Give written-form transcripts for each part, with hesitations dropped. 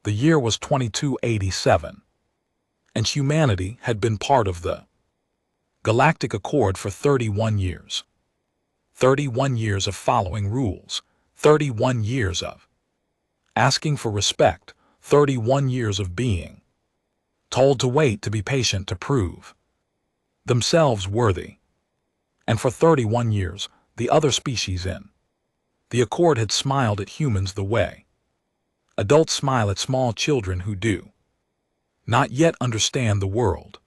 The year was 2287, and humanity had been part of the Galactic Accord for 31 years. 31 years of following rules, 31 years of asking for respect, 31 years of being told to wait, to be patient, to prove themselves worthy. And for 31 years, the other species in the Accord had smiled at humans the way adults smile at small children who do not yet understand the world.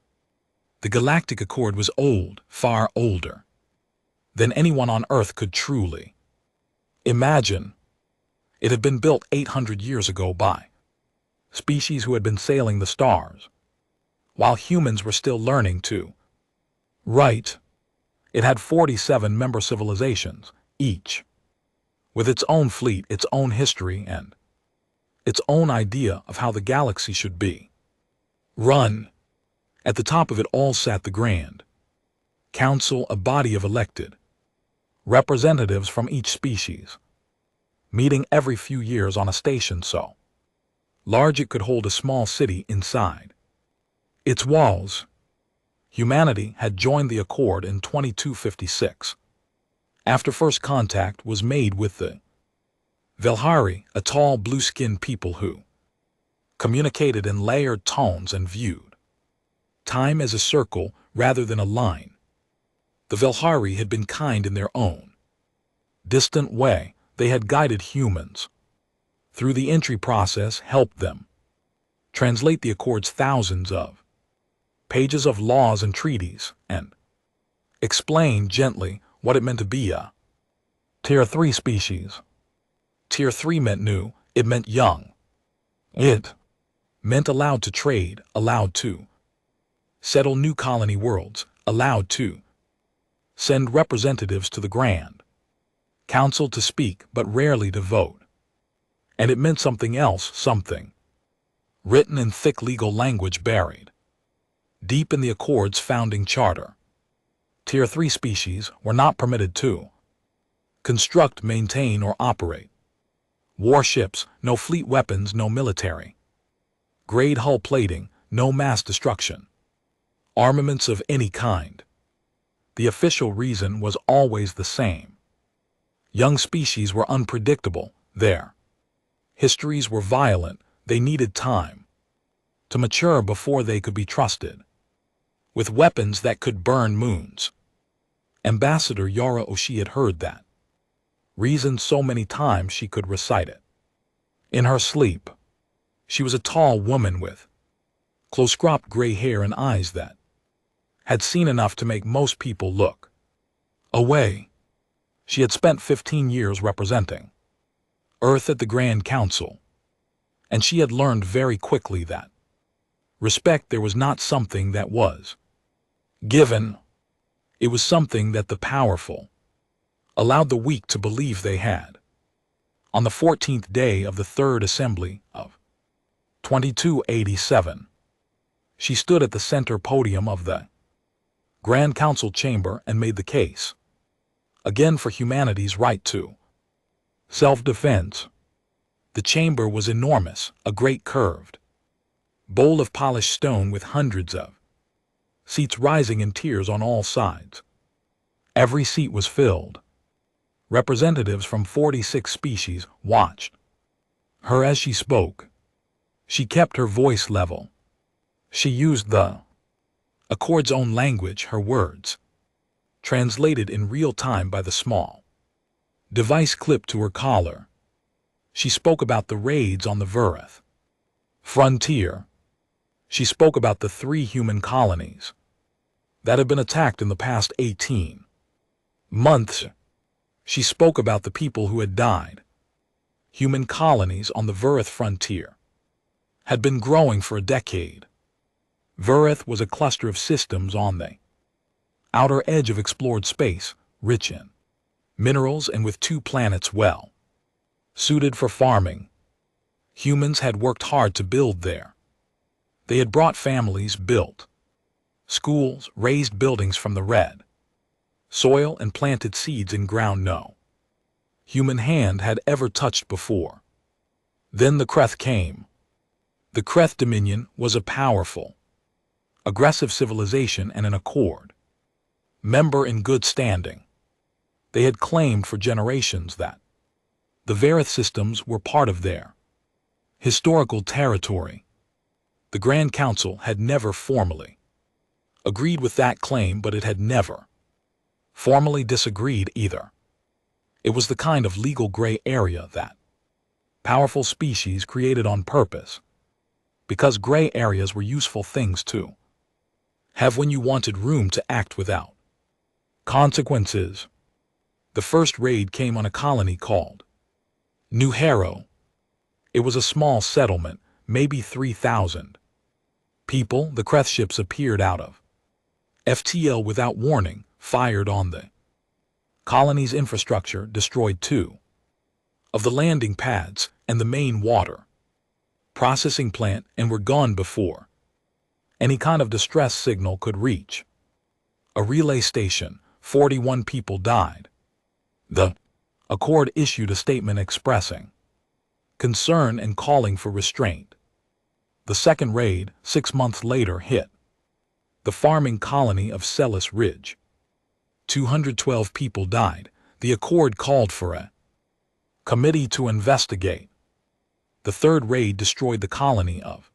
The Galactic Accord was old, far older than anyone on Earth could truly imagine. It had been built 800 years ago by species who had been sailing the stars, while humans were still learning to write. It had 47 member civilizations, each with its own fleet, its own history, and its own idea of how the galaxy should be run. At the top of it all sat the Grand Council, a body of elected representatives from each species, meeting every few years on a station so large it could hold a small city inside its walls. Humanity had joined the Accord in 2256, after first contact was made with the Velhari, a tall blue-skinned people who communicated in layered tones and viewed time as a circle rather than a line. The Velhari had been kind in their own distant way. They had guided humans through the entry process, helped them translate the Accord's thousands of pages of laws and treaties, and explained gently what it meant to be a Tier 3 species. Tier 3 meant new, it meant young. It meant allowed to trade, allowed to settle new colony worlds, allowed to send representatives to the Grand Council to speak, but rarely to vote. And it meant something else, something written in thick legal language buried deep in the Accord's founding charter. Tier 3 species were not permitted to construct, maintain, or operate warships, no fleet weapons, no military grade hull plating, no mass destruction armaments of any kind. The official reason was always the same. Young species were unpredictable, their histories were violent, they needed time to mature before they could be trusted with weapons that could burn moons. Ambassador Yara Oshie had heard that reason so many times she could recite it in her sleep. She was a tall woman with close-cropped gray hair and eyes that had seen enough to make most people look away. She had spent 15 years representing Earth at the Grand Council, and she had learned very quickly that respect there was not something that was given. It was something that the powerful allowed the weak to believe they had. On the 14th day of the Third Assembly of 2287, she stood at the center podium of the Grand Council chamber and made the case again for humanity's right to self-defense. The chamber was enormous, a great curved bowl of polished stone with hundreds of seats rising in tiers on all sides. Every seat was filled. Representatives from 46 species watched her as she spoke. She kept her voice level. She used the Accord's own language, her words translated in real time by the small device clipped to her collar. She spoke about the raids on the Verith frontier. She spoke about the 3 human colonies that had been attacked in the past 18 months. She spoke about the people who had died. Human colonies on the Verith frontier had been growing for a decade. Verith was a cluster of systems on the outer edge of explored space, rich in minerals and with 2 planets well suited for farming. Humans had worked hard to build there. They had brought families, built schools, raised buildings from the red soil, and planted seeds in ground no human hand had ever touched before. Then the Kreth came. The Kreth Dominion was a powerful, aggressive civilization and an accord, member in good standing. They had claimed for generations that the Varith systems were part of their historical territory. The Grand Council had never formally agreed with that claim, but it had never formally disagreed either. It was the kind of legal gray area that powerful species created on purpose, because gray areas were useful things to have when you wanted room to act without consequences. The first raid came on a colony called New Harrow. It was a small settlement, maybe 3,000 people. The Kreth ships appeared out of FTL without warning, fired on the colony's infrastructure, destroyed 2 of the landing pads and the main water processing plant, and were gone before any kind of distress signal could reach a relay station. 41 people died. The Accord issued a statement expressing concern and calling for restraint. The second raid, 6 months later, hit the farming colony of Celis Ridge. 212 people died. The Accord called for a committee to investigate. The third raid destroyed the colony of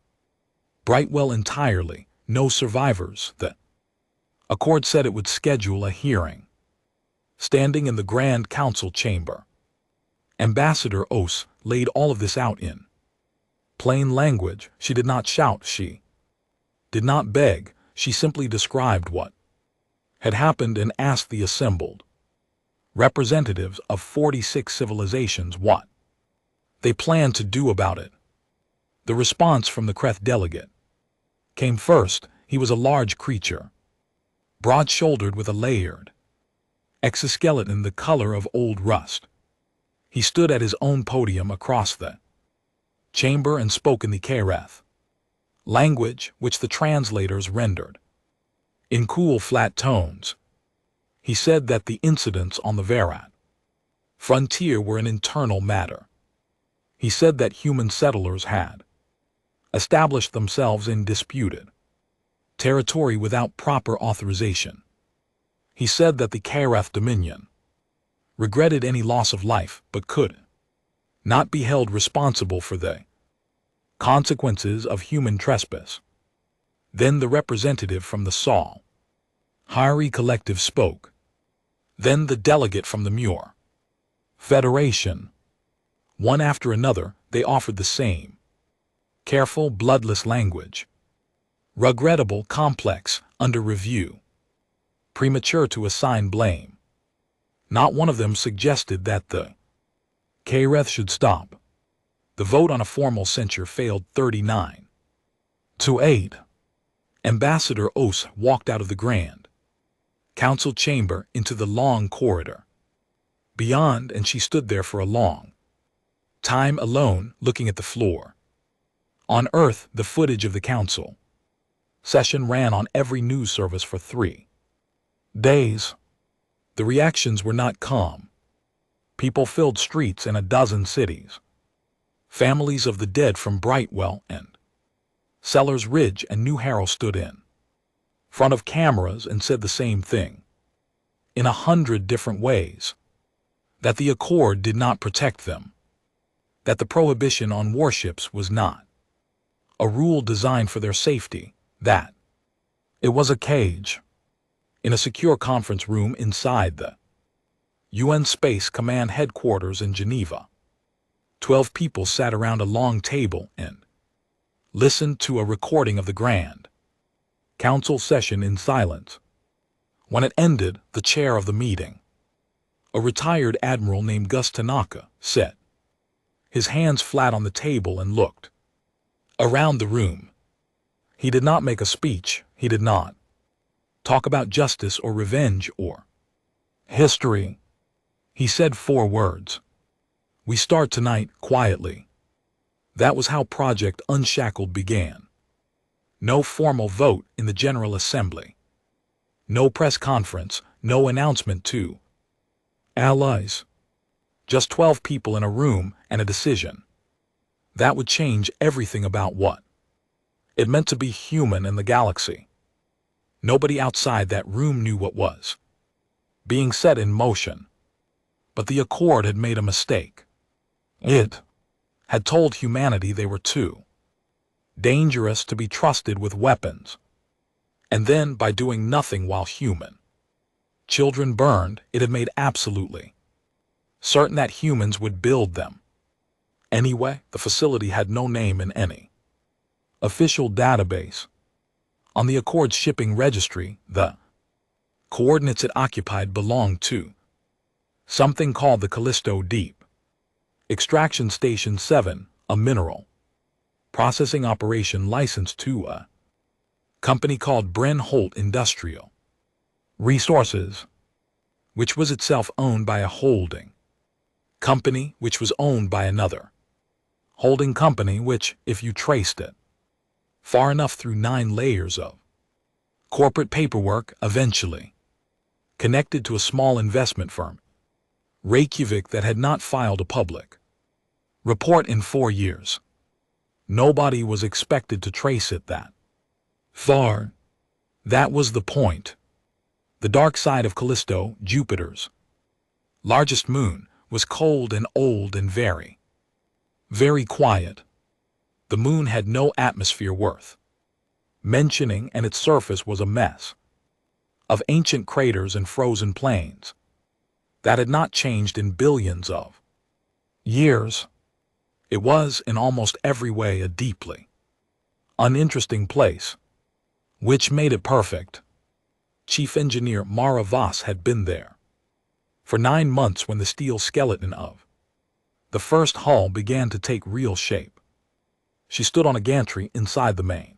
Brightwell entirely. No survivors. The Accord said it would schedule a hearing. Standing in the Grand Council chamber, Ambassador Os laid all of this out in plain language. She did not shout. She did not beg. She simply described what had happened and asked the assembled representatives of 46 civilizations what they planned to do about it. The response from the Kreth delegate came first. He was a large creature, broad-shouldered with a layered exoskeleton the color of old rust. He stood at his own podium across the chamber and spoke in the Kareth language, which the translators rendered in cool, flat tones. He said that the incidents on the Varat frontier were an internal matter. He said that human settlers had established themselves in disputed territory without proper authorization. He said that the Kareth Dominion regretted any loss of life, but could not be held responsible for the consequences of human trespass. Then the representative from the Saul Hari Collective spoke. Then the delegate from the Muir Federation. One after another, they offered the same careful, bloodless language. Regrettable, complex, under review. Premature to assign blame. Not one of them suggested that the Kareth should stop. The vote on a formal censure failed 39-8. Ambassador Os walked out of the Grand Council chamber into the long corridor beyond, and she stood there for a long time alone, looking at the floor. On Earth, the footage of the council session ran on every news service for 3 days. The reactions were not calm. People filled streets in a dozen cities. Families of the dead from Brightwell and Sellers Ridge and New Harrow stood in front of cameras and said the same thing in 100 different ways: that the Accord did not protect them, that the prohibition on warships was not a rule designed for their safety, that it was a cage in a secure conference room inside the UN Space Command headquarters in Geneva. 12 people sat around a long table and listened to a recording of the Grand Council session in silence. When it ended, the chair of the meeting, a retired admiral named Gus Tanaka, sat his hands flat on the table and looked around the room. He did not make a speech. He did not talk about justice or revenge or history. He said 4 words. We start tonight, quietly. That was how Project Unshackled began. No formal vote in the General Assembly. No press conference, no announcement to allies. Just 12 people in a room and a decision that would change everything about what It meant to be human in the galaxy. Nobody outside that room knew what was being set in motion. But the Accord had made a mistake. It had told humanity they were too dangerous to be trusted with weapons. And then, by doing nothing while human children burned, it had made absolutely certain that humans would build them. Anyway, the facility had no name in any official database. On the Accord's shipping registry, the coordinates it occupied belonged to something called the Callisto Deep Extraction Station 7, a mineral processing operation licensed to a company called Bren Holt Industrial Resources, which was itself owned by a holding company which was owned by another holding company which, if you traced it far enough through 9 layers of corporate paperwork, eventually connected to a small investment firm, Reykjavik, that had not filed a public report in 4 years. Nobody was expected to trace it that far. That was the point. The dark side of Callisto, Jupiter's largest moon, was cold and old and very, very quiet. The moon had no atmosphere worth mentioning, and its surface was a mess of ancient craters and frozen plains that had not changed in billions of years. It was, in almost every way, a deeply uninteresting place, which made it perfect. Chief Engineer Mara Voss had been there for 9 months when the steel skeleton of the first hull began to take real shape. She stood on a gantry inside the main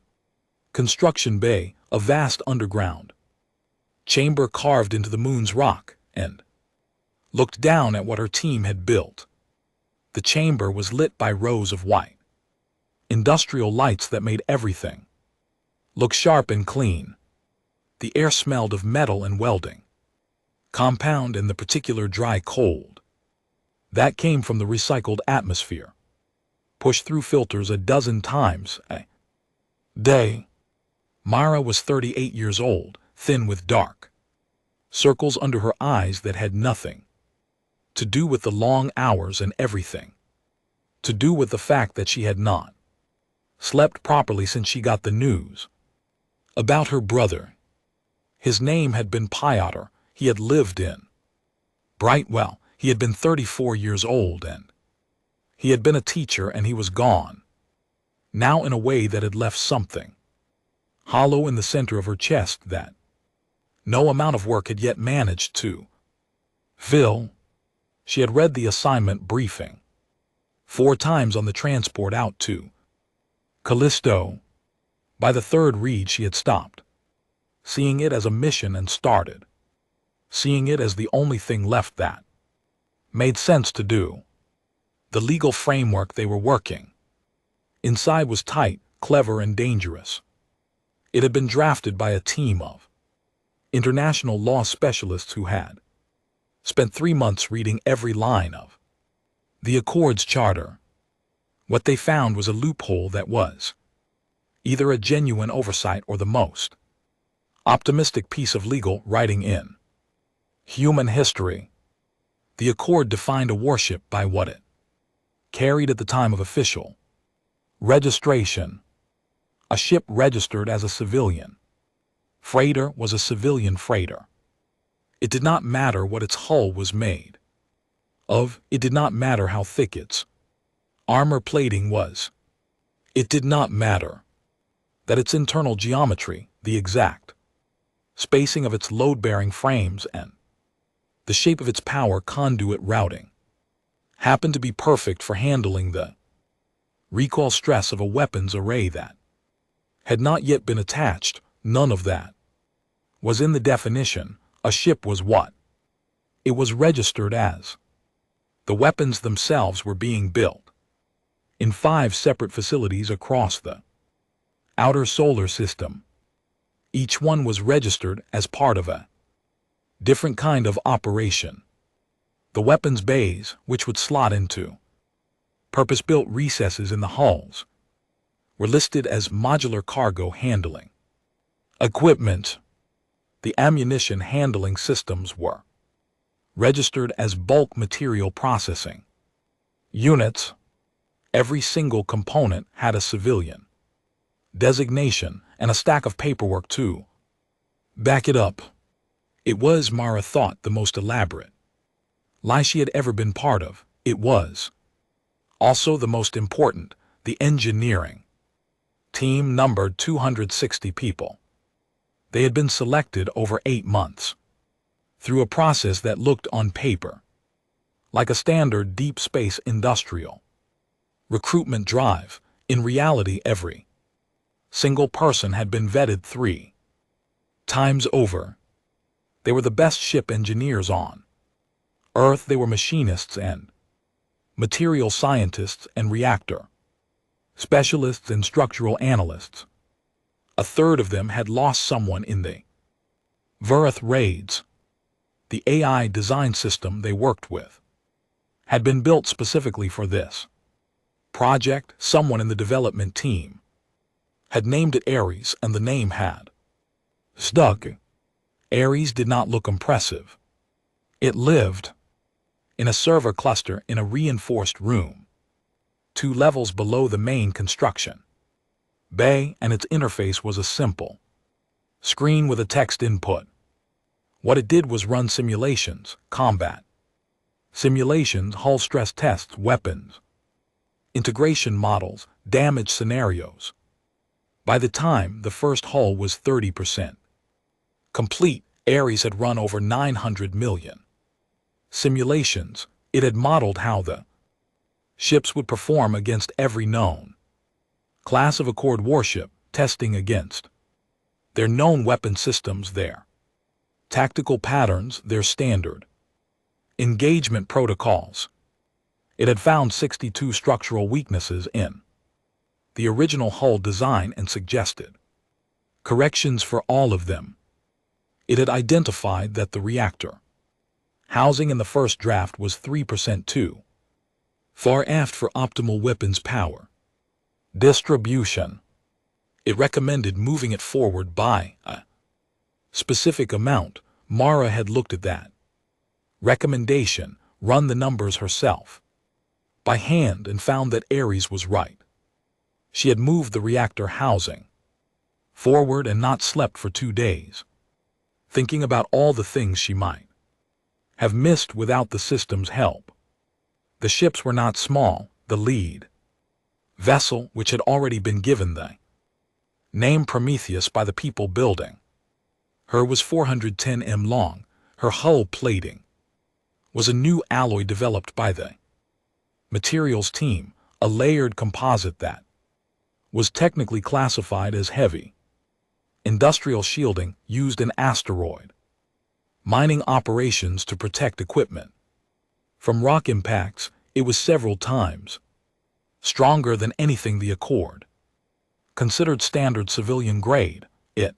construction bay, a vast underground chamber carved into the moon's rock, and looked down at what her team had built. The chamber was lit by rows of white industrial lights that made everything look sharp and clean. The air smelled of metal and welding compound and the particular dry cold that came from the recycled atmosphere, pushed through filters a dozen times a day. Mara was 38 years old, thin with dark circles under her eyes that had nothing to do with the long hours and everything to do with the fact that she had not slept properly since she got the news about her brother. His name had been Piotr. He had lived in Brightwell. He had been 34 years old, and he had been a teacher, and he was gone now in a way that had left something hollow in the center of her chest that no amount of work had yet managed to fill. She had read the assignment briefing 4 times on the transport out to Callisto. By the 3rd read she had stopped seeing it as a mission and started seeing it as the only thing left that made sense to do. The legal framework they were working inside was tight, clever, and dangerous. It had been drafted by a team of international law specialists who had spent 3 months reading every line of the Accord's charter. What they found was a loophole that was either a genuine oversight or the most optimistic piece of legal writing in human history. The Accord defined a warship by what it carried at the time of official registration. A ship registered as a civilian freighter was a civilian freighter. It did not matter what its hull was made of. It did not matter how thick its armor plating was. It did not matter that its internal geometry, the exact spacing of its load-bearing frames, and the shape of its power conduit routing happened to be perfect for handling the recoil stress of a weapons array that had not yet been attached. None of that was in the definition. A ship was what it was registered as. The weapons themselves were being built in 5 separate facilities across the outer solar system. Each one was registered as part of a different kind of operation. The weapons bays, which would slot into purpose-built recesses in the hulls, were listed as modular cargo handling. Equipment. The ammunition handling systems were registered as bulk material processing. Units. Every single component had a civilian designation and a stack of paperwork too. Back it up. It was, Mara thought, the most elaborate lie she had ever been part of. It was also the most important. The engineering team numbered 260 people. They had been selected over 8 months through a process that looked on paper like a standard deep space industrial recruitment drive. In reality, every single person had been vetted 3 times over. They were the best ship engineers on Earth. They were machinists and material scientists and reactor specialists and structural analysts. A third of them had lost someone in the Verith raids. The AI design system they worked with had been built specifically for this project. Someone in the development team had named it Ares, and the name had stuck. Ares did not look impressive. It lived in a server cluster in a reinforced room 2 levels below the main construction bay, and its interface was a simple screen with a text input. What it did was run simulations, combat simulations, hull stress tests, weapons integration models, damage scenarios. By the time the first hull was 30% complete, Ares had run over 900 million simulations. It had modeled how the ships would perform against every known class of Accord warship, testing against their known weapon systems, their tactical patterns, their standard engagement protocols. It had found 62 structural weaknesses in the original hull design and suggested corrections for all of them. It had identified that the reactor housing in the first draft was 3% too far aft for optimal weapons power distribution. It recommended moving it forward by a specific amount. Mara had looked at that recommendation, run the numbers herself by hand, and found that Ares was right. She had moved the reactor housing forward and not slept for 2 days, thinking about all the things she might have missed without the system's help. The ships were not small. The lead vessel, which had already been given the name Prometheus by the people building her, was 410 m long. Her hull plating was a new alloy developed by the materials team, a layered composite that was technically classified as heavy industrial shielding used in asteroid mining operations to protect equipment from rock impacts. It was several times stronger than anything the Accord considered standard civilian grade. It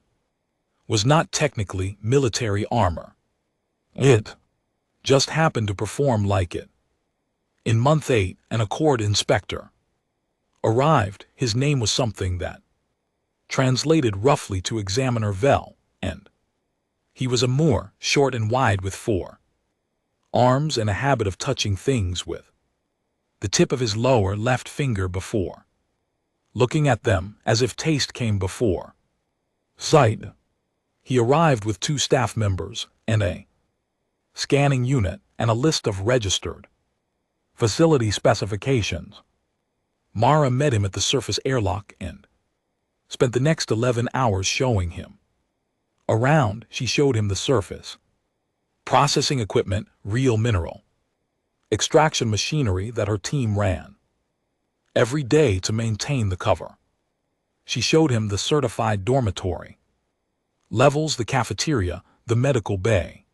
was not technically military armor. It just happened to perform like it. In month 8, an Accord inspector arrived. His name was something that translated roughly to Examiner Vel, and he was a Moor, short and wide, with 4 arms and a habit of touching things with the tip of his lower left finger before looking at them, as if taste came before sight. He arrived with 2 staff members and a scanning unit and a list of registered facility specifications. Mara met him at the surface airlock and spent the next 11 hours showing him around. She showed him the surface processing equipment, real mineral extraction machinery that her team ran every day to maintain the cover. She showed him the certified dormitory levels, the cafeteria, the medical bay.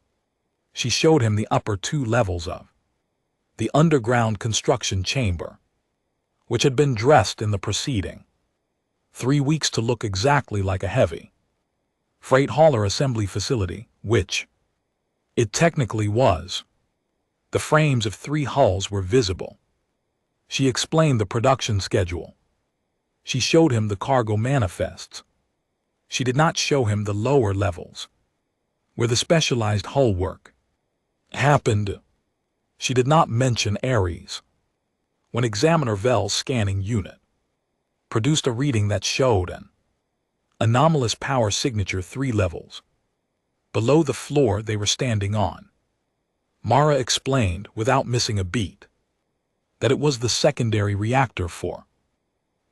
She showed him the upper 2 levels of the underground construction chamber, which had been dressed in the preceding 3 weeks to look exactly like a heavy freight hauler assembly facility, which it technically was. The frames of 3 hulls were visible. She explained the production schedule. She showed him the cargo manifests. She did not show him the lower levels, where the specialized hull work happened. She did not mention Ares. When Examiner Vell's scanning unit produced a reading that showed an anomalous power signature 3 levels below the floor they were standing on, Mara explained, without missing a beat, that it was the secondary reactor for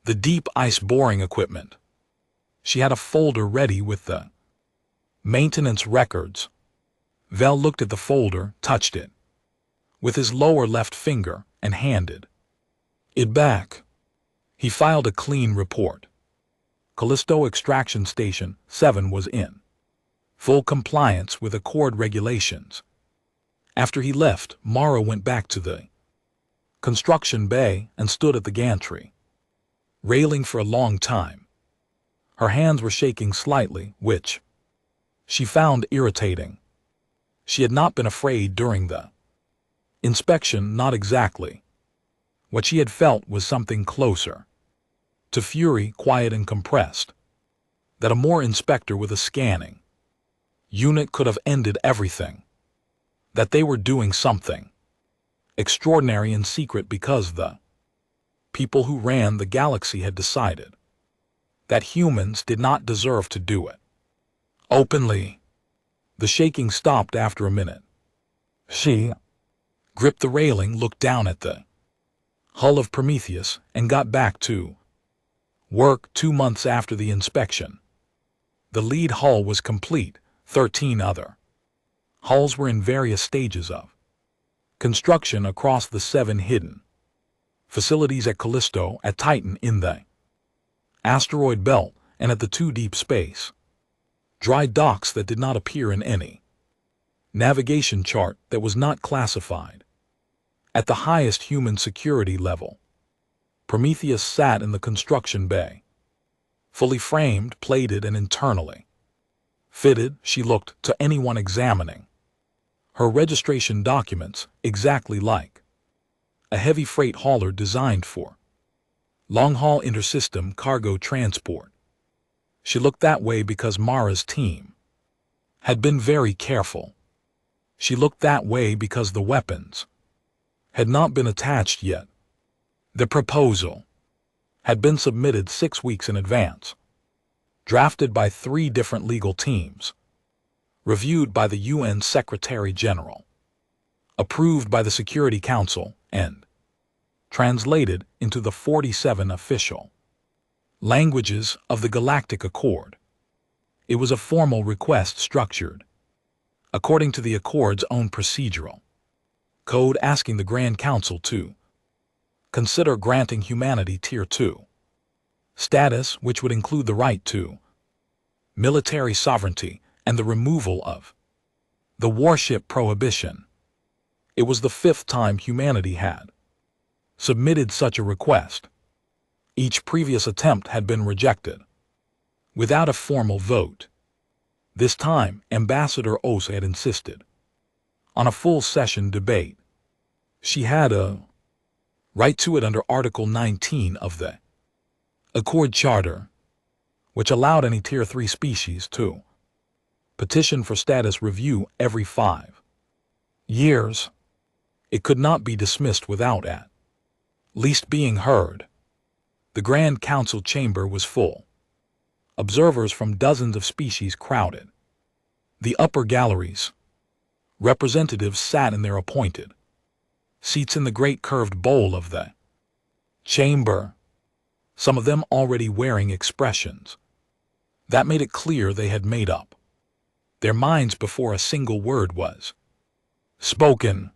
the deep ice boring equipment. She had a folder ready with the maintenance records. Vell looked at the folder, touched it with his lower left finger, and handed it back. He filed a clean report. Callisto Extraction Station 7 was in full compliance with Accord regulations. After he left, Mara went back to the construction bay and stood at the gantry, railing for a long time. Her hands were shaking slightly, which she found irritating. She had not been afraid during the inspection, not exactly. What she had felt was something closer to fury, quiet and compressed, that a more inspector with a scanning unit could have ended everything, that they were doing something extraordinary in secret because the people who ran the galaxy had decided that humans did not deserve to do it openly. The shaking stopped after a minute. She gripped the railing, looked down at the hull of Prometheus, and got back to work. 2 months after the inspection, the lead hull was complete. 13 other hulls were in various stages of construction across the 7 hidden facilities at Callisto, at Titan in the asteroid belt, and at the 2 deep space dry docks that did not appear in any navigation chart that was not classified. At the highest human security level, Prometheus sat in the construction bay, fully framed, plated, and internally fitted. She looked, to anyone examining her registration documents, exactly like a heavy freight hauler designed for long-haul intersystem cargo transport. She looked that way because Mara's team had been very careful. She looked that way because the weapons had not been attached yet. The proposal had been submitted 6 weeks in advance, drafted by 3 different legal teams, reviewed by the UN Secretary-General, approved by the Security Council, and translated into the 47 official languages of the Galactic Accord. It was a formal request structured according to the Accord's own procedural code, asking the Grand Council to consider granting humanity Tier 2 status, which would include the right to military sovereignty and the removal of the warship prohibition. It was the 5th time humanity had submitted such a request. Each previous attempt had been rejected without a formal vote. This time, Ambassador Osa had insisted on a full session debate. She had a right to it under Article 19 of the Accord Charter, which allowed any Tier 3 species to petition for status review every 5 years. It could not be dismissed without at least being heard. The Grand Council chamber was full. Observers from dozens of species crowded the upper galleries. Representatives sat in their appointed seats in the great curved bowl of the chamber, some of them already wearing expressions that made it clear they had made up their minds before a single word was spoken.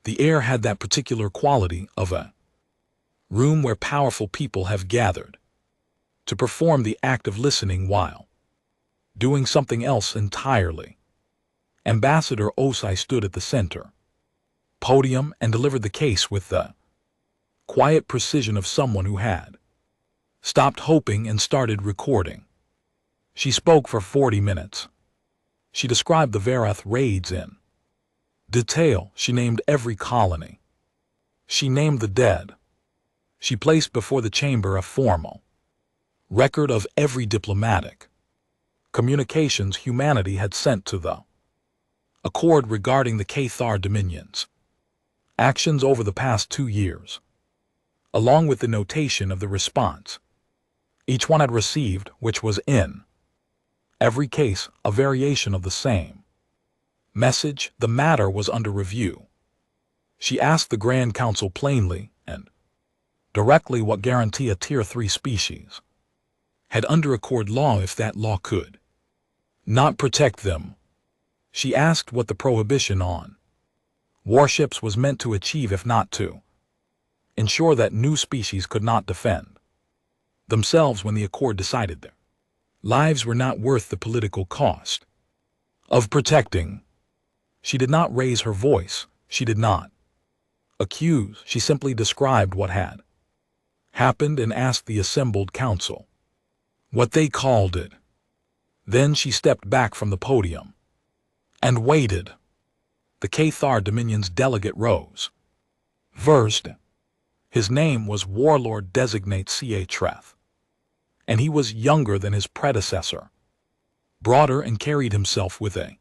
The air had that particular quality of a room where powerful people have gathered to perform the act of listening while doing something else entirely. Ambassador Osai stood at the center podium and delivered the case with the quiet precision of someone who had stopped hoping and started recording. She spoke for 40 minutes. She described the Verath raids in detail. She named every colony. She named the dead. She placed before the chamber a formal record of every diplomatic communications humanity had sent to the Accord regarding the Cathar dominions, actions over the past 2 years, along with the notation of the response each one had received, which was in every case a variation of the same message. The matter was under review. She asked the Grand Council plainly and directly what guarantee a Tier 3 species had under Accord law if that law could not protect them. She asked what the prohibition on warships was meant to achieve if not to ensure that new species could not defend themselves when the Accord decided their lives were not worth the political cost of protecting. She did not raise her voice. She did not accuse. She simply described what had happened and asked the assembled council what they called it. Then she stepped back from the podium and waited. The Cathar Dominion's delegate rose. First, his name was Warlord Designate C.A. Treth, and he was younger than his predecessor, broader, and carried himself with a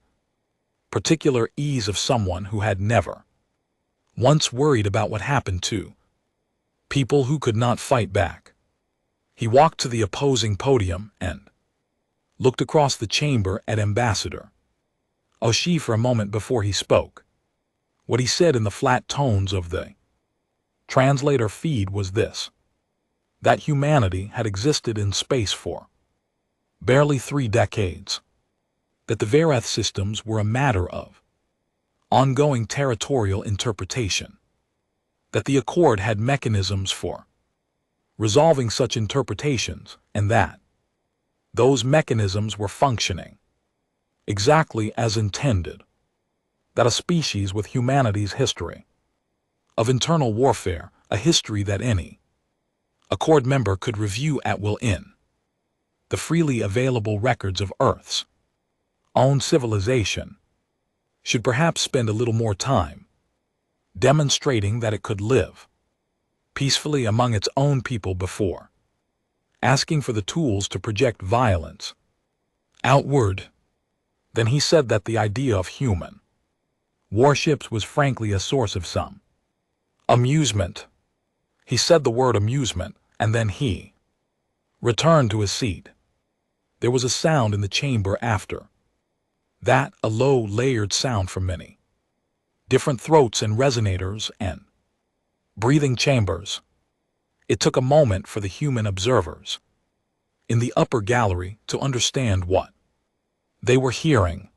particular ease of someone who had never once worried about what happened to people who could not fight back. He walked to the opposing podium and looked across the chamber at Ambassador Oshie for a moment before he spoke. What he said in the flat tones of the translator feed was this: that humanity had existed in space for barely 3 decades, that the Vareth systems were a matter of ongoing territorial interpretation, that the Accord had mechanisms for resolving such interpretations, and that those mechanisms were functioning exactly as intended, that a species with humanity's history of internal warfare, a history that any Accord member could review at will in the freely available records of Earth's own civilization, should perhaps spend a little more time demonstrating that it could live peacefully among its own people before asking for the tools to project violence outward. Then he said that the idea of human warships was frankly a source of some amusement. He said the word amusement, and then he returned to his seat. There was a sound in the chamber after that, a low, layered sound from many different throats and resonators and breathing chambers. It took a moment for the human observers in the upper gallery to understand what they were hearing.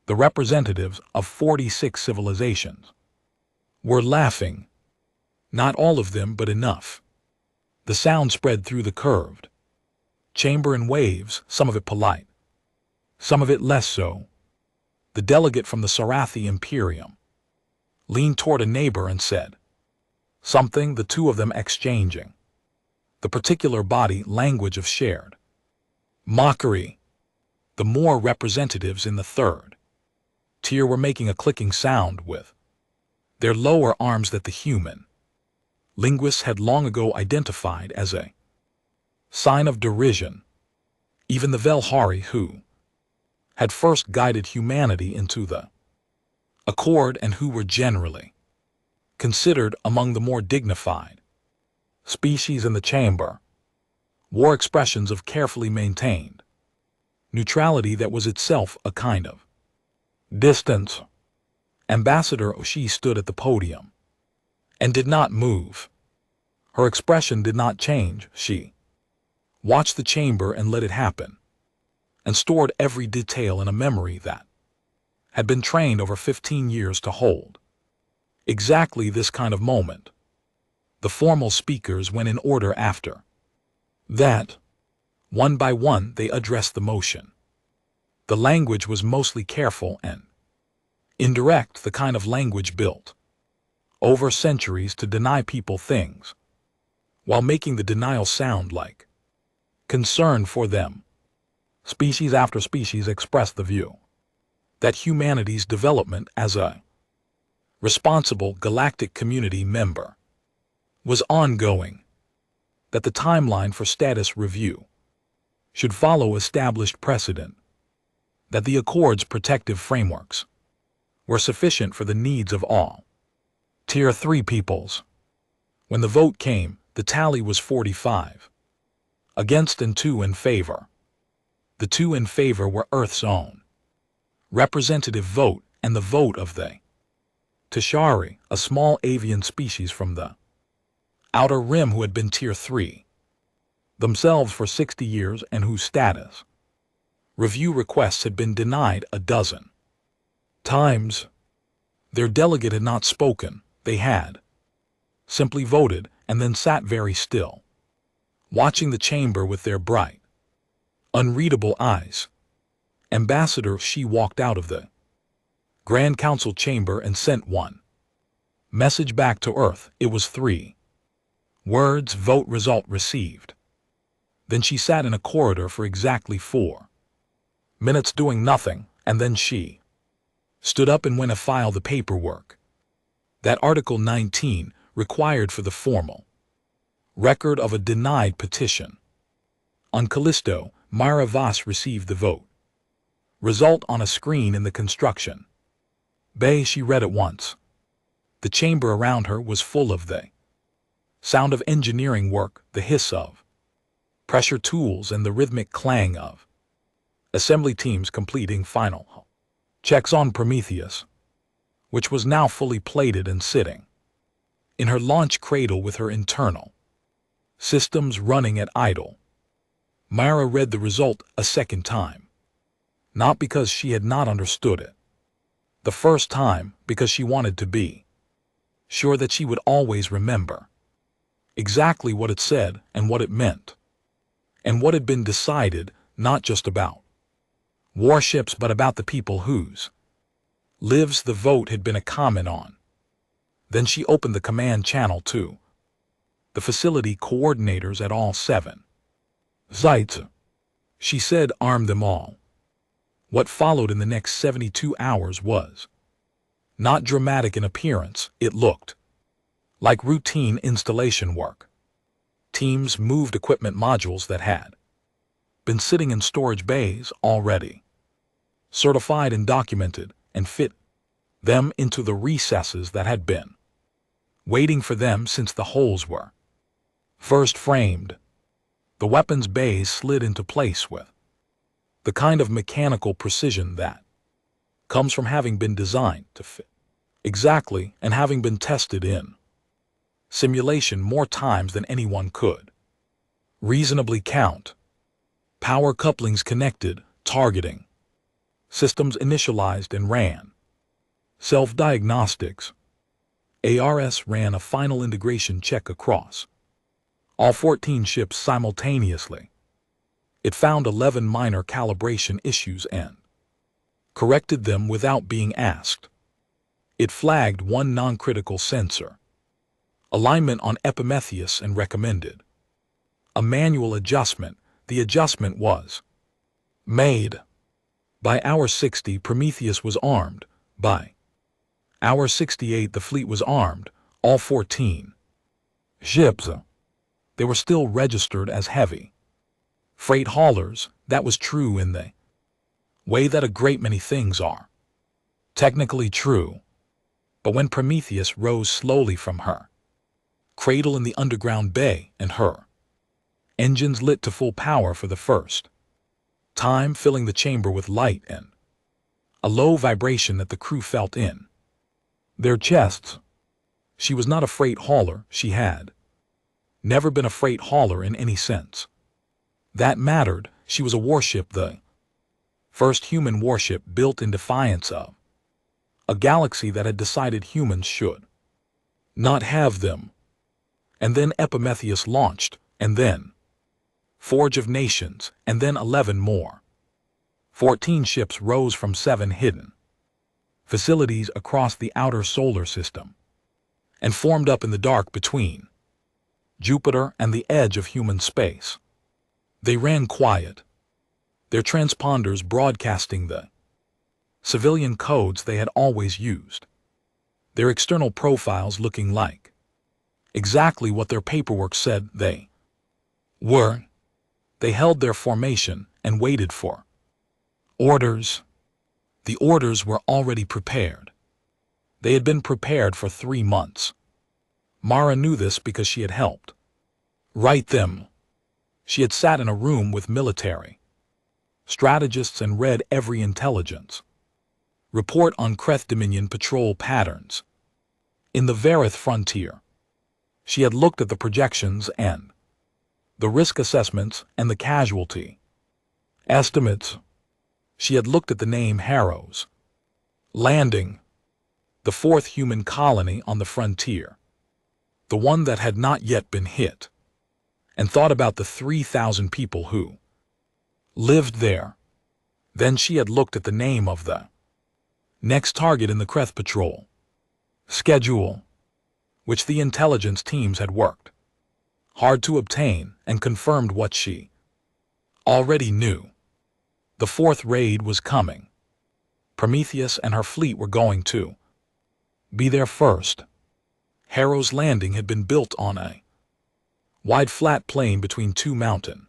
The representatives of 46 civilizations were laughing. Not all of them, but enough. The sound spread through the curved chamber in waves, some of it polite, some of it less so. The delegate from the Sarathi Imperium leaned toward a neighbor and said something, the two of them exchanging the particular body language of shared mockery. The more representatives in the third tier were making a clicking sound with their lower arms that the human linguists had long ago identified as a sign of derision. Even the Velhari, who had first guided humanity into the Accord and who were generally considered among the more dignified species in the chamber, wore expressions of carefully maintained neutrality that was itself a kind of distance. Ambassador Oshie stood at the podium and did not move. Her expression did not change. She watched the chamber and let it happen, and stored every detail in a memory that had been trained over 15 years to hold exactly this kind of moment. The formal speakers went in order after that. One by one they addressed the motion. The language was mostly careful and indirect, the kind of language built over centuries to deny people things, while making the denial sound like concern for them. Species after species expressed the view that humanity's development as a responsible galactic community member was ongoing, that the timeline for status review should follow established precedent, that the Accord's protective frameworks were sufficient for the needs of all. Tier 3 peoples. When the vote came, the tally was 45 against and 2 in favor. The 2 in favor were Earth's own representative vote and the vote of the Tashari, a small avian species from the Outer Rim who had been Tier 3 themselves for 60 years and whose status review requests had been denied a dozen times. Their delegate had not spoken, they had simply voted and then sat very still, watching the chamber with their bright, unreadable eyes. Ambassador Shi walked out of the Grand Council chamber and sent one message back to Earth. It was 3 words: vote result received. Then she sat in a corridor for exactly 4 minutes doing nothing, and then she stood up and went to file the paperwork that Article 19 required for the formal record of a denied petition. On Callisto, Myra Voss received the vote result on a screen in the construction bay. She read it once. The chamber around her was full of the sound of engineering work, the hiss of pressure tools, and the rhythmic clang of assembly teams completing final checks on Prometheus, which was now fully plated and sitting in her launch cradle with her internal systems running at idle. Myra read the result a second time, not because she had not understood it the first time, because she wanted to be sure that she would always remember exactly what it said and what it meant, and what had been decided, not just about warships but about the people whose lives the vote had been a comment on. Then she opened the command channel to the facility coordinators at all 7 sites. She said, arm them all. What followed in the next 72 hours was not dramatic in appearance. It looked like routine installation work. Teams moved equipment modules that had been sitting in storage bays already certified and documented, and fit them into the recesses that had been waiting for them since the holes were first framed. The weapons bays slid into place with the kind of mechanical precision that comes from having been designed to fit exactly and having been tested in simulation more times than anyone could reasonably count. Power couplings connected, targeting systems initialized and ran self-diagnostics. ARS ran a final integration check across all 14 ships simultaneously. It found 11 minor calibration issues and corrected them without being asked. It flagged 1 non-critical sensor alignment on Epimetheus and recommended a manual adjustment. The adjustment was made. By hour 60, Prometheus was armed. By hour 68, the fleet was armed, all 14 ships. They were still registered as heavy freight haulers. That was true in the way that a great many things are technically true. But when Prometheus rose slowly from her cradle in the underground bay and her engines lit to full power for the first time, filling the chamber with light and a low vibration that the crew felt in their chests, she was not a freight hauler. She had never been a freight hauler in any sense that mattered. She was a warship, the first human warship built in defiance of a galaxy that had decided humans should not have them. And then Epimetheus launched, and then Forge of Nations, and then 11 more. 14 ships rose from 7 hidden facilities across the outer solar system and formed up in the dark between Jupiter and the edge of human space. They ran quiet, their transponders broadcasting the civilian codes they had always used, their external profiles looking like exactly what their paperwork said they were. They held their formation and waited for orders. The orders were already prepared. They had been prepared for 3 months. Mara knew this because she had helped write them. She had sat in a room with military strategists and read every intelligence report on Kreth Dominion patrol patterns. In the Varith frontier, she had looked at the projections and the risk assessments and the casualty estimates. She had looked at the name Harrow's Landing, the 4th human colony on the frontier, the one that had not yet been hit, and thought about the 3,000 people who lived there. Then she had looked at the name of the next target in the Kreth patrol schedule, which the intelligence teams had worked hard to obtain, and confirmed what she already knew. The 4th raid was coming. Prometheus and her fleet were going to be there first. Harrow's Landing had been built on a wide flat plain between 2 mountain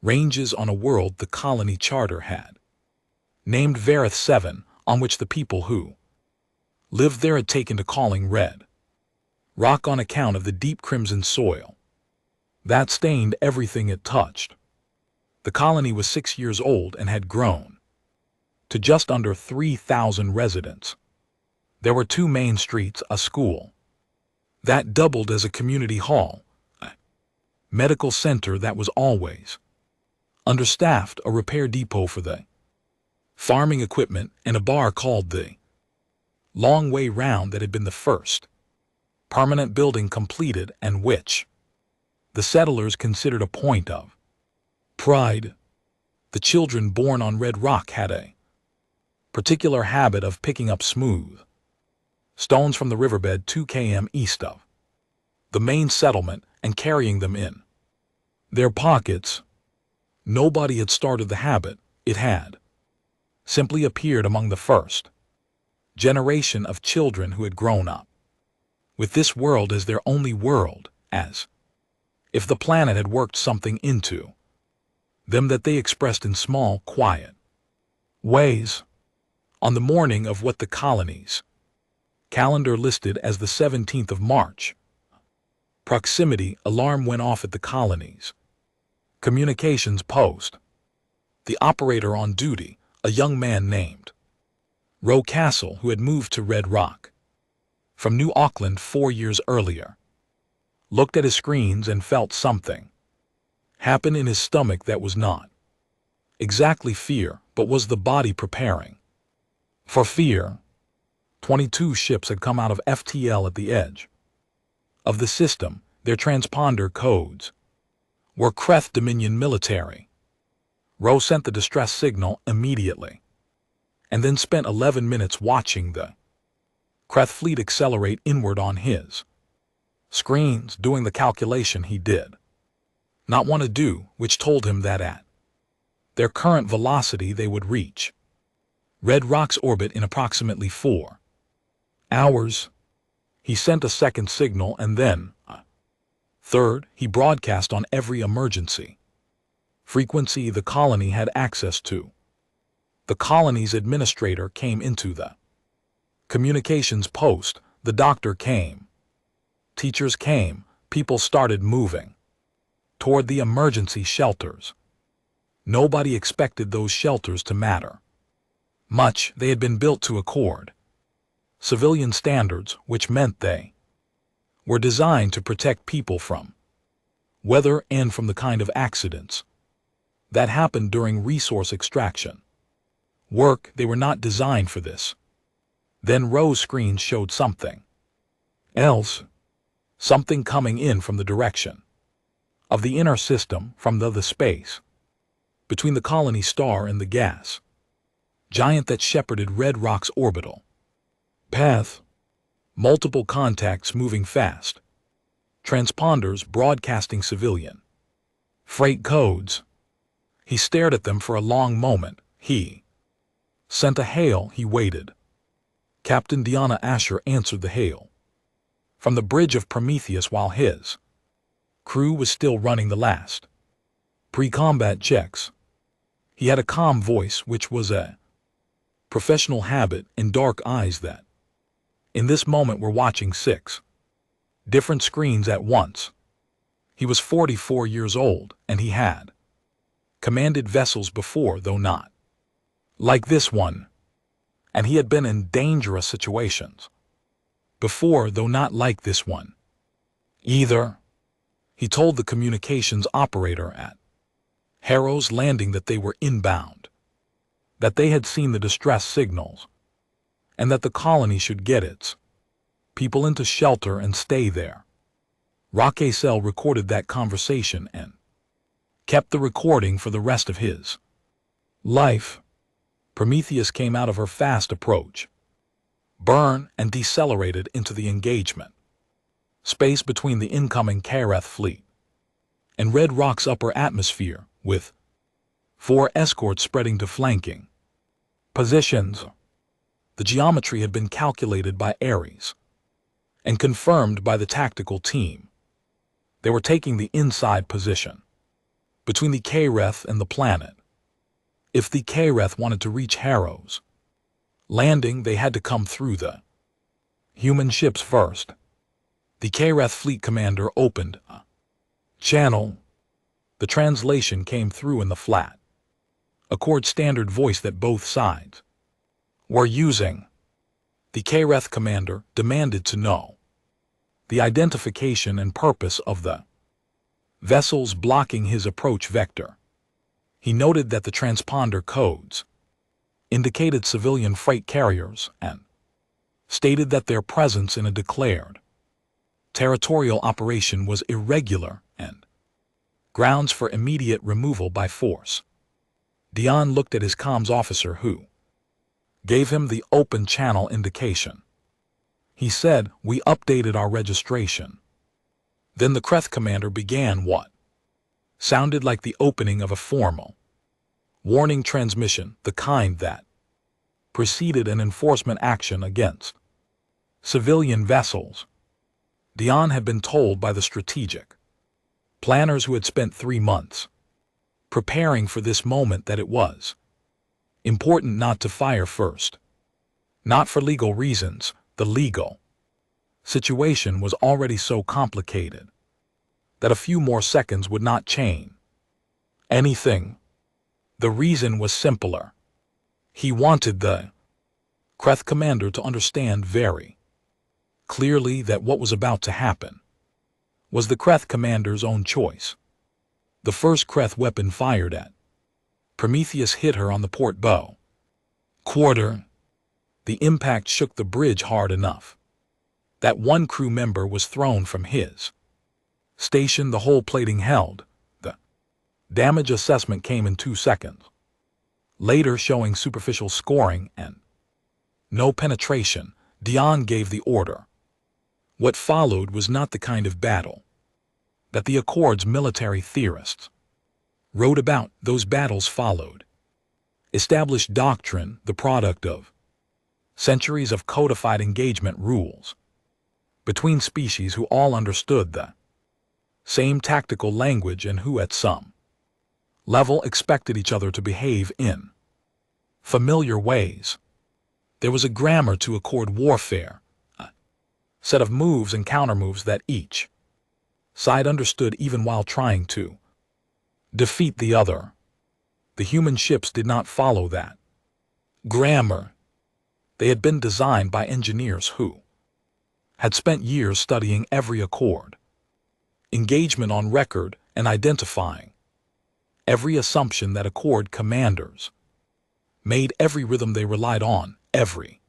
ranges on a world the colony charter had named Varith 7, on which the people who lived there had taken to calling red rock on account of the deep crimson soil that stained everything it touched. The colony was 6 years old and had grown to just under 3,000 residents. There were 2 main streets, a school that doubled as a community hall, a medical center that was always understaffed, a repair depot for the farming equipment, and a bar called the Long Way Round that had been the first permanent building completed and which the settlers considered a point of pride. The children born on Red Rock had a particular habit of picking up smooth stones from the riverbed 2 km east of the main settlement and carrying them in their pockets. Nobody had started the habit. It had simply appeared among the first generation of children who had grown up with this world as their only world, as if the planet had worked something into them that they expressed in small, quiet ways. On the morning of what the colony's calendar listed as the 17th of March, proximity alarm went off at the colony's communications post. The operator on duty, a young man named Roe Castle, who had moved to Red Rock from New Auckland 4 years earlier, looked at his screens and felt something happen in his stomach that was not exactly fear, but was the body preparing for fear. 22 ships had come out of FTL at the edge of the system. Their transponder codes were Kreth Dominion military. Roe sent the distress signal immediately, and then spent 11 minutes watching the Kreth fleet accelerate inward on his screens, doing the calculation he did not want to do, which told him that at their current velocity they would reach Red Rock's orbit in approximately 4 hours. He sent a second signal, and then a third. He broadcast on every emergency frequency the colony had access to. The colony's administrator came into the communications post. The doctor came. Teachers came. People started moving toward the emergency shelters. Nobody expected those shelters to matter much. They had been built to accord civilian standards, which meant they were designed to protect people from weather and from the kind of accidents that happened during resource extraction work. They were not designed for this. Then Roe's screen showed something else, something coming in from the direction of the inner system, from the space between the colony star and the gas giant that shepherded Red Rock's orbital path. Multiple contacts moving fast. Transponders broadcasting civilian freight codes. He stared at them for a long moment. He sent a hail. He waited. Captain Deanna Asher answered the hail from the bridge of Prometheus while his crew was still running the last Pre-combat checks. He had a calm voice, which was a professional habit, and dark eyes that, in this moment, were watching 6 different screens at once. He was 44 years old, and he had commanded vessels before, though not like this one. And he had been in dangerous situations before, though not like this one either. He told the communications operator at Harrow's Landing that they were inbound, that they had seen the distress signals, and that the colony should get its people into shelter and stay there. Rockesell recorded that conversation and kept the recording for the rest of his life. Prometheus came out of her fast approach burn and decelerated into the engagement space between the incoming Kareth fleet and Red Rock's upper atmosphere, with 4 escorts spreading to flanking positions. The geometry had been calculated by Ares and confirmed by the tactical team. They were taking the inside position between the Kareth and the planet. If the Kareth wanted to reach Harrow's Landing, they had to come through the human ships first. The Kareth fleet commander opened a channel. The translation came through in the flat Accord standard voice that both sides were using. The Kareth commander demanded to know the identification and purpose of the vessels blocking his approach vector. He noted that the transponder codes indicated civilian freight carriers and stated that their presence in a declared territorial operation was irregular and grounds for immediate removal by force. Dion looked at his comms officer, who gave him the open channel indication. He said, "We updated our registration." Then the Kreth commander began what sounded like the opening of a formal warning transmission, the kind that preceded an enforcement action against civilian vessels. Dion had been told by the strategic planners who had spent 3 months preparing for this moment that it was important not to fire first. Not for legal reasons. The legal situation was already so complicated that a few more seconds would not change anything. The reason was simpler. He wanted the Kreth commander to understand very clearly that what was about to happen was the Kreth commander's own choice. The first Kreth weapon fired at Prometheus hit her on the port bow quarter. The impact shook the bridge hard enough that one crew member was thrown from his station. The whole plating held. The damage assessment came in 2 seconds later, showing superficial scoring and no penetration. Dion gave the order. What followed was not the kind of battle that the Accord's military theorists wrote about. Those battles followed established doctrine, the product of centuries of codified engagement rules between species who all understood the same tactical language and who at some level expected each other to behave in familiar ways. There was a grammar to Accord warfare, a set of moves and countermoves that each side understood even while trying to defeat the other. The human ships did not follow that grammar. They had been designed by engineers who had spent years studying every Accord engagement on record and identifying every assumption that Accord commanders made, every rhythm they relied on, every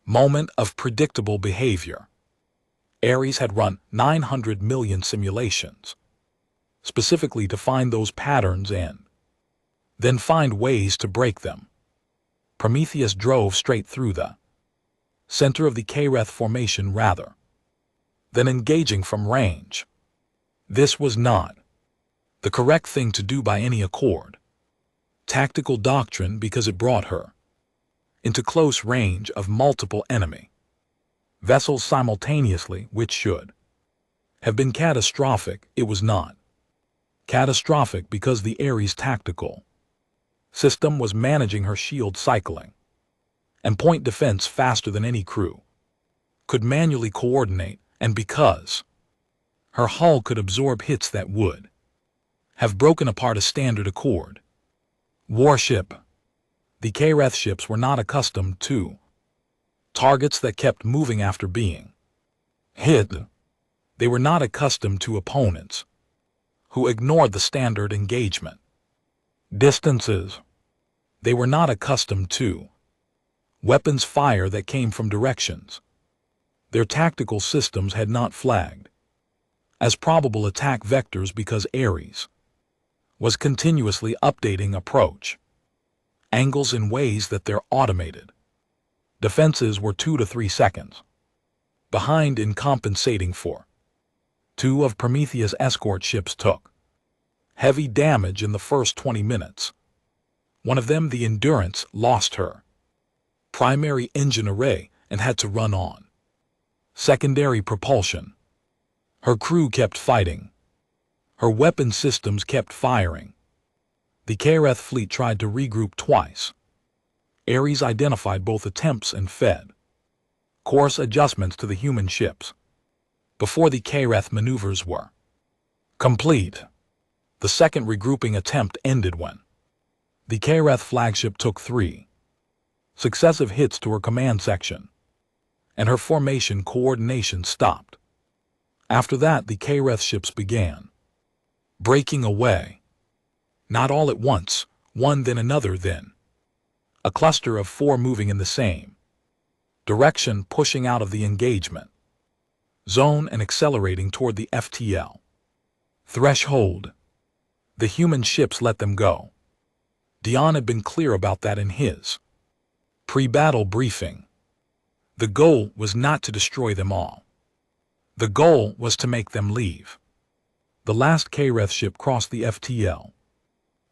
moment of predictable behavior. Ares had run 900 million simulations specifically to find those patterns and then find ways to break them. Prometheus drove straight through the center of the Kareth formation rather than engaging from range. This was not the correct thing to do by any Accord tactical doctrine, because it brought her into close range of multiple enemy vessels simultaneously, which should have been catastrophic. It was not Catastrophic because the Ares tactical system was managing her shield cycling and point defense faster than any crew could manually coordinate, and because her hull could absorb hits that would have broken apart a standard Accord warship. The Kareth ships were not accustomed to targets that kept moving after being hit. They were not accustomed to opponents who ignored the standard engagement distances. They were not accustomed to weapons fire that came from directions their tactical systems had not flagged as probable attack vectors because Ares was continuously updating approach angles in ways that their automated defenses were 2 to 3 seconds behind in compensating for. 2 of Prometheus' escort ships took heavy damage in the first 20 minutes. One of them, the Endurance, lost her primary engine array and had to run on secondary propulsion. Her crew kept fighting. Her weapon systems kept firing. The Kareth fleet tried to regroup twice. Ares identified both attempts and fed course adjustments to the human ships before the Kareth maneuvers were complete. The second regrouping attempt ended when the Kareth flagship took 3 successive hits to her command section, and her formation coordination stopped. After that, the Kareth ships began breaking away. Not all at once, one then another then. A cluster of 4 moving in the same direction, pushing out of the engagement zone and accelerating toward the FTL threshold. The human ships let them go. Dion had been clear about that in his pre-battle briefing. The goal was not to destroy them all. The goal was to make them leave. The last Kareth ship crossed the FTL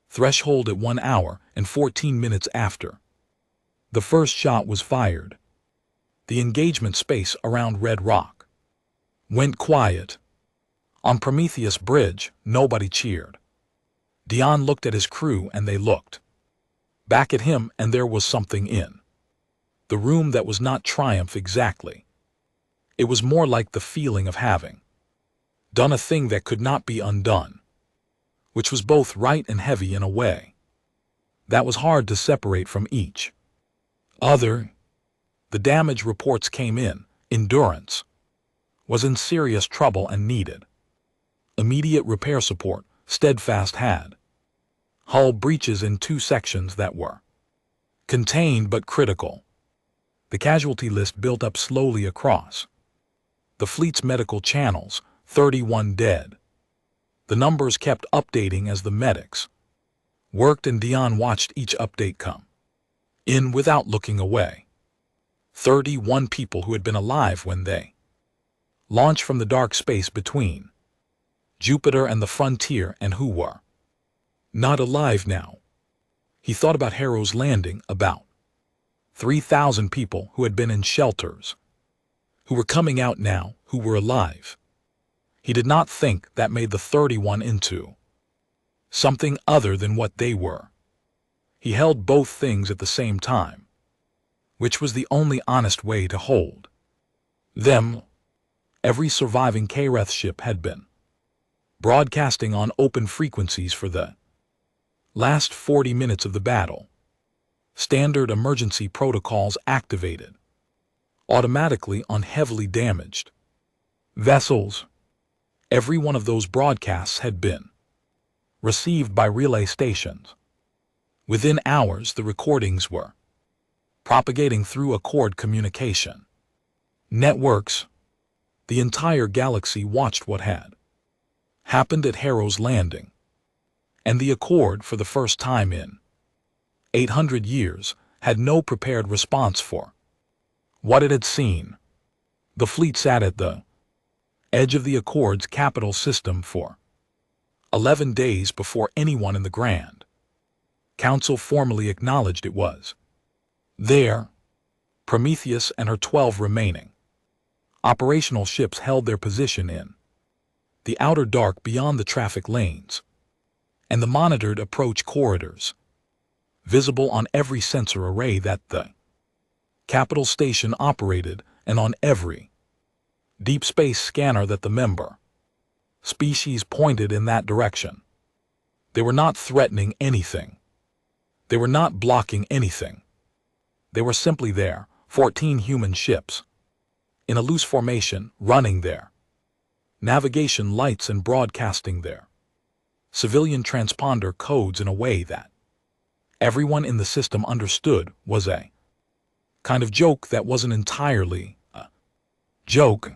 threshold at 1 hour and 14 minutes after the first shot was fired. The engagement space around Red Rock went quiet. On Prometheus Bridge, nobody cheered. Dion looked at his crew and they looked back at him, and there was something in the room that was not triumph exactly. It was more like the feeling of having done a thing that could not be undone, which was both right and heavy in a way that was hard to separate from each other. The damage reports came in. Endurance was in serious trouble and needed immediate repair support. Steadfast had hull breaches in 2 sections that were contained but critical. The casualty list built up slowly across the fleet's medical channels, 31 dead. The numbers kept updating as the medics worked, and Dion watched each update come in without looking away. 31 people who had been alive when they launched from the dark space between Jupiter and the frontier, and who were not alive now. He thought about Harrow's Landing, about 3,000 people who had been in shelters, who were coming out now, who were alive. He did not think that made the 31 into something other than what they were. He held both things at the same time, which was the only honest way to hold them. Every surviving Kareth ship had been broadcasting on open frequencies for the last 40 minutes of the battle. Standard emergency protocols activated automatically on heavily damaged vessels. Every one of those broadcasts had been received by relay stations. Within hours, the recordings were propagating through Accord communication networks. The entire galaxy watched what had happened at Harrow's Landing, and the Accord, for the first time in 800 years, had no prepared response for what it had seen. The fleet sat at the edge of the Accord's capital system for 11 days before anyone in the Grand Council formally acknowledged it was there. Prometheus and her 12 remaining operational ships held their position in the outer dark beyond the traffic lanes. and the monitored approach corridors, visible on every sensor array that the capital station operated and on every deep space scanner that the member species pointed in that direction. They were not threatening anything. They were not blocking anything. They were simply there, 14 human ships, in a loose formation, running there. Navigation lights and broadcasting there. Civilian transponder codes in a way that everyone in the system understood was a kind of joke that wasn't entirely a joke.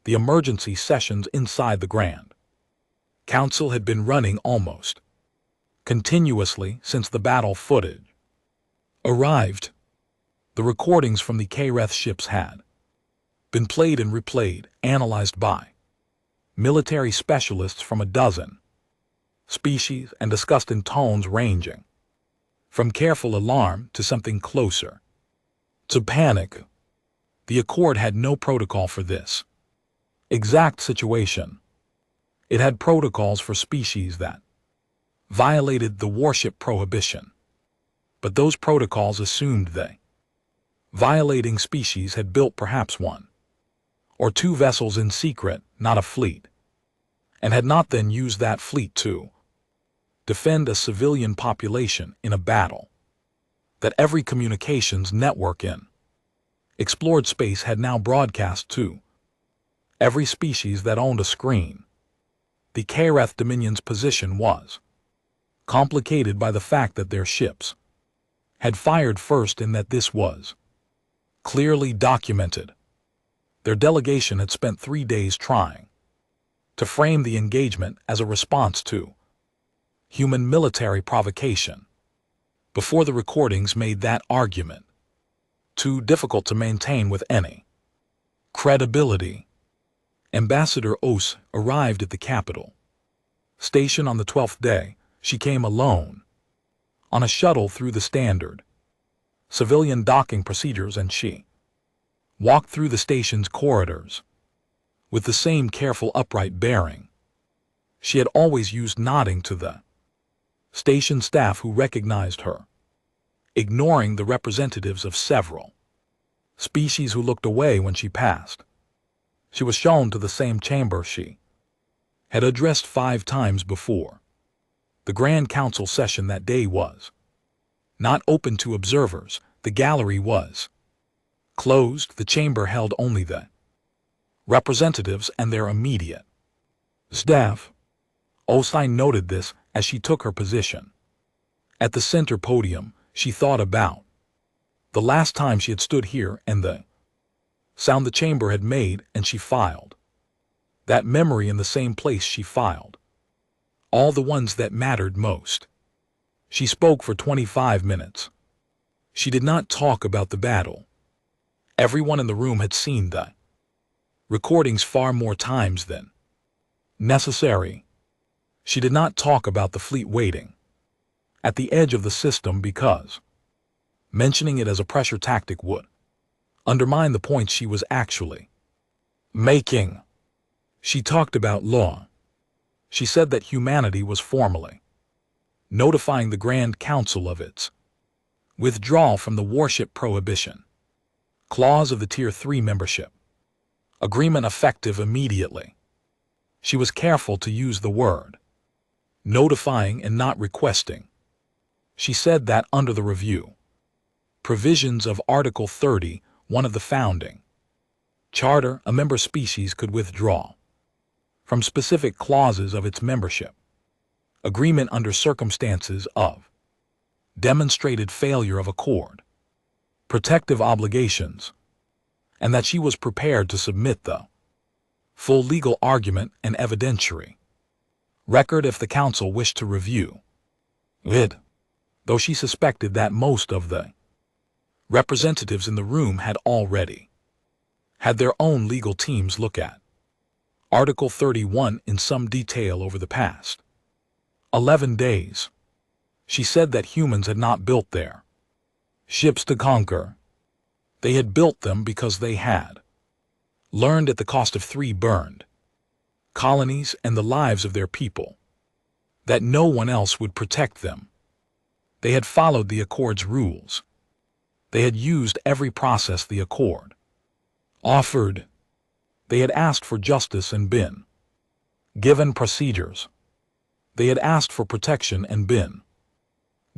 The emergency sessions inside the Grand Council had been running almost continuously since the battle footage arrived. The recordings from the KREF ships had been played and replayed, analyzed by military specialists from a dozen species and discussed in tones ranging from careful alarm to something closer to panic. The Accord had no protocol for this exact situation. It had protocols for species that violated the warship prohibition, but those protocols assumed they violating species had built perhaps one or two vessels in secret, not a fleet, and had not then used that fleet to defend a civilian population in a battle that every communications network in explored space had now broadcast to every species that owned a screen. The KREF Dominion's position was complicated by the fact that their ships had fired first and that this was clearly documented. Their delegation had spent 3 days trying to frame the engagement as a response to human military provocation. Before the recordings made that argument too difficult to maintain with any credibility, Ambassador Ose arrived at the capital station on the 12th day. She came alone on a shuttle through the standard civilian docking procedures, and she walked through the station's corridors with the same careful upright bearing she had always used, nodding to the station staff who recognized her, ignoring the representatives of several species who looked away when she passed. She was shown to the same chamber she had addressed 5 times before. The Grand Council session that day was not open to observers. The gallery was closed. The chamber held only the representatives and their immediate staff. Osine noted this as she took her position at the center podium. She thought about the last time she had stood here and the sound the chamber had made, and she filed that memory in the same place she filed all the ones that mattered most. She spoke for 25 minutes. She did not talk about the battle. Everyone in the room had seen the recordings far more times than necessary. She did not talk about the fleet waiting at the edge of the system because mentioning it as a pressure tactic would undermine the point she was actually making. She talked about law. She said that humanity was formally notifying the Grand Council of its withdrawal from the warship prohibition clause of the Tier 3 membership agreement, effective immediately. She was careful to use the word notifying and not requesting. She said that under the review provisions of Article 30, one of the founding charter, a member species could withdraw from specific clauses of its membership agreement under circumstances of demonstrated failure of accord protective obligations, and that she was prepared to submit the full legal argument and evidentiary record if the council wished to review it, though she suspected that most of the representatives in the room had already had their own legal teams look at Article 31 in some detail over the past 11 days. She said that humans had not built their ships to conquer. They had built them because they had learned at the cost of 3 burned colonies and the lives of their people that no one else would protect them. They had followed the Accord's rules. They had used every process the Accord offered. They had asked for justice and been given procedures. They had asked for protection and been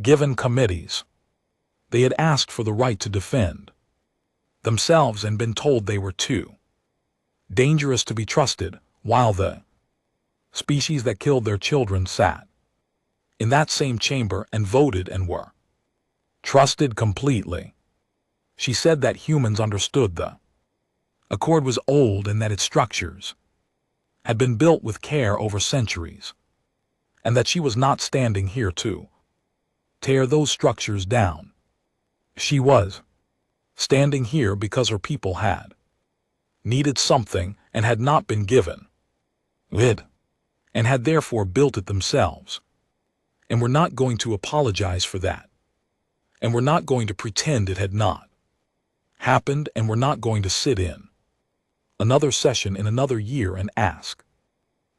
given committees. They had asked for the right to defend themselves and been told they were too dangerous to be trusted, while the species that killed their children sat in that same chamber and voted and were trusted completely. She said that humans understood the Accord was old and that its structures had been built with care over centuries, and that she was not standing here to tear those structures down. She was standing here because her people had needed something and had not been given it, and had therefore built it themselves. And we're not going to apologize for that. And we're not going to pretend it had not happened, and we're not going to sit in another session in another year and ask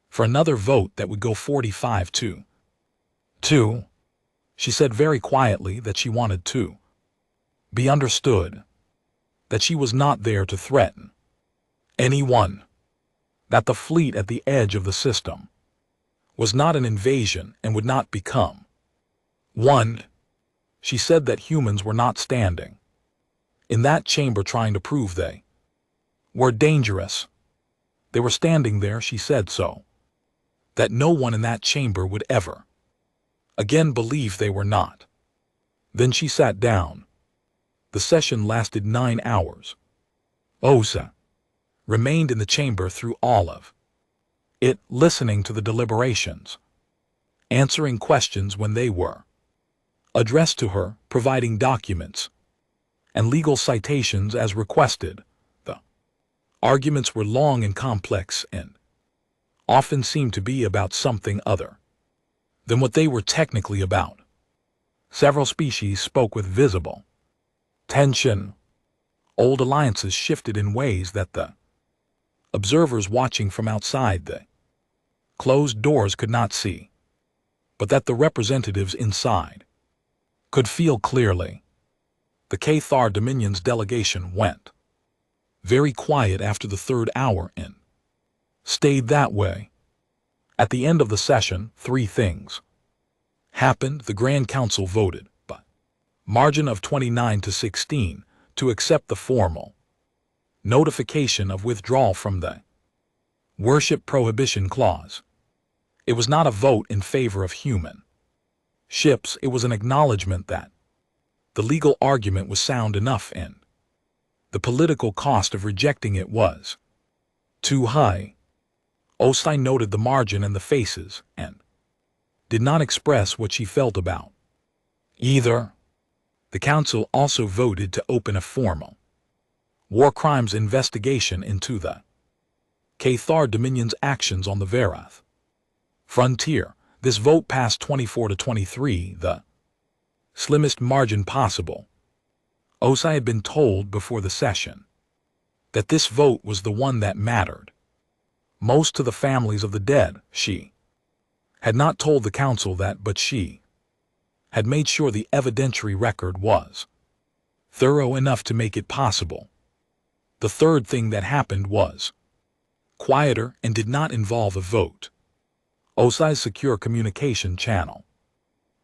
for another vote that would go 45 to 2. She said very quietly that she wanted to be understood, that she was not there to threaten anyone, that the fleet at the edge of the system was not an invasion and would not become one. She said that humans were not standing in that chamber trying to prove they were dangerous. They were standing there, she said, so that no one in that chamber would ever again believe they were not. Then she sat down. The session lasted 9 hours. Osa remained in the chamber through all of it, listening to the deliberations, answering questions when they were addressed to her, providing documents and legal citations as requested. The arguments were long and complex and often seemed to be about something other than what they were technically about. Several species spoke with visible tension. Old alliances shifted in ways that the observers watching from outside the closed doors could not see, but that the representatives inside could feel clearly. The Cathar Dominion's delegation went very quiet after the 3rd hour and stayed that way. At the end of the session, 3 things happened. The Grand Council voted by margin of 29 to 16 to accept the formal notification of withdrawal from the Worship Prohibition Clause. It was not a vote in favor of human ships. It was an acknowledgement that the legal argument was sound enough and the political cost of rejecting it was too high. Osai noted the margin and the faces and did not express what she felt about either. The council also voted to open a formal war crimes investigation into the Cathar Dominion's actions on the Verath frontier. This vote passed 24 to 23, the slimmest margin possible. Osai had been told before the session that this vote was the one that mattered most to the families of the dead. She had not told the council that, but she had made sure the evidentiary record was thorough enough to make it possible. The 3rd thing that happened was quieter and did not involve a vote. Osai's secure communication channel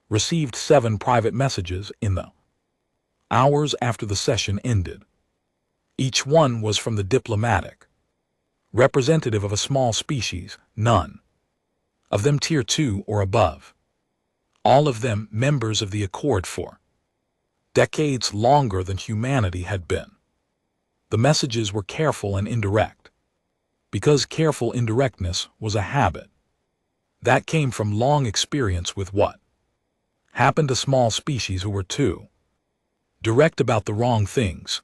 received 7 private messages in the hours after the session ended. Each one was from the diplomatic representative of a small species, none of them tier 2 or above. All of them members of the Accord for decades longer than humanity had been. The messages were careful and indirect, because careful indirectness was a habit that came from long experience with what happened to small species who were too direct about the wrong things.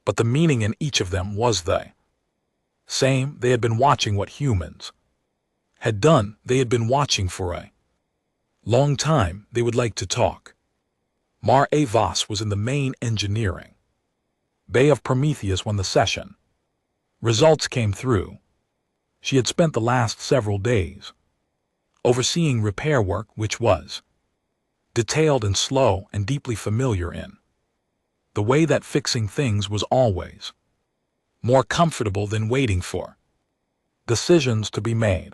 But the meaning in each of them was the same. They had been watching what humans had done. They had been watching for a long time. They would like to talk. Mar Avas was in the main engineering bay of Prometheus when the session results came through. She had spent the last several days overseeing repair work which was detailed and slow and deeply familiar in the way that fixing things was always more comfortable than waiting for decisions to be made.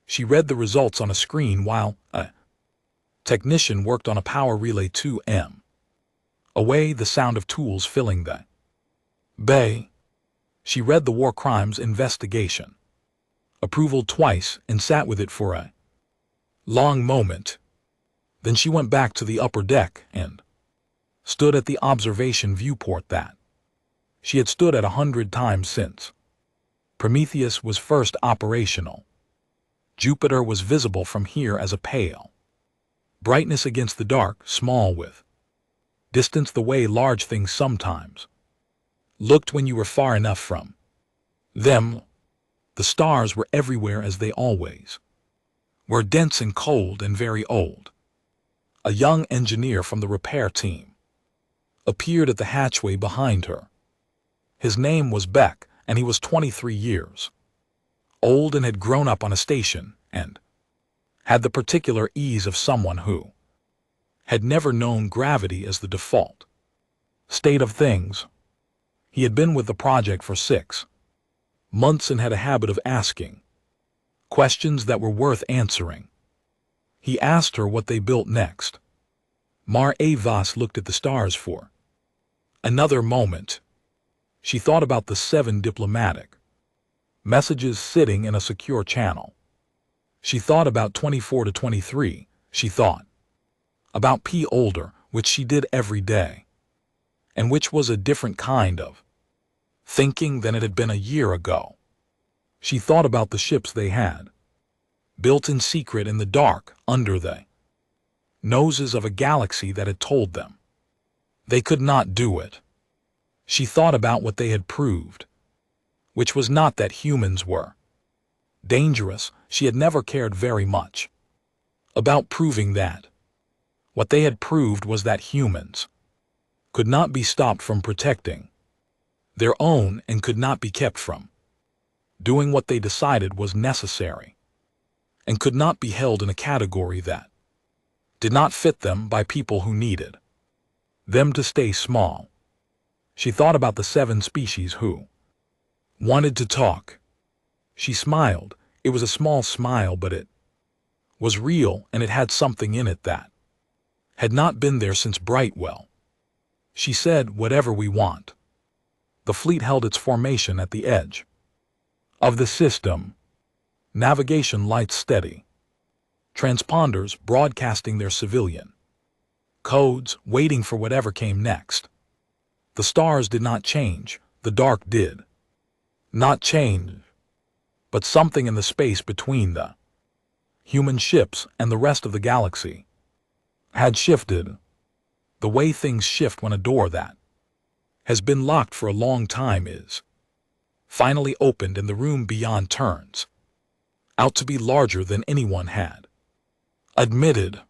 She read the results on a screen while a technician worked on a power relay 2M. Away, the sound of tools filling the bay. She read the war crimes investigation approval twice and sat with it for a long moment. Then she went back to the upper deck and stood at the observation viewport that she had stood at 100 times since Prometheus was first operational. Jupiter was visible from here as a pale brightness against the dark, small with distance the way large things sometimes looked when you were far enough from them. The stars were everywhere as they always were, dense and cold and very old. A young engineer from the repair team appeared at the hatchway behind her. His name was Beck, and he was 23 years old and had grown up on a station and had the particular ease of someone who had never known gravity as the default state of things. He had been with the project for 6 months and had a habit of asking questions that were worth answering. He asked her what they built next. Mar Avas looked at the stars for another moment. She thought about the 7 diplomatic messages sitting in a secure channel. She thought about 24 to 23. She thought about P older, which she did every day, and which was a different kind of thinking than it had been a year ago. She thought about the ships they had built in secret in the dark under the noses of a galaxy that had told them they could not do it. She thought about what they had proved, which was not that humans were dangerous. She had never cared very much about proving that. What they had proved was that humans could not be stopped from protecting their own and could not be kept from doing what they decided was necessary, and could not be held in a category that did not fit them by people who needed them to stay small. She thought about the 7 species who wanted to talk. She smiled. It was a small smile, but it was real, and it had something in it that had not been there since Brightwell. She said, "Whatever we want." The fleet held its formation at the edge of the system. Navigation lights steady. Transponders broadcasting their civilian codes, waiting for whatever came next. The stars did not change. The dark did not change. But something in the space between the human ships and the rest of the galaxy had shifted. The way things shift when a door that has been locked for a long time is finally opened and the room beyond turns out to be larger than anyone had admitted.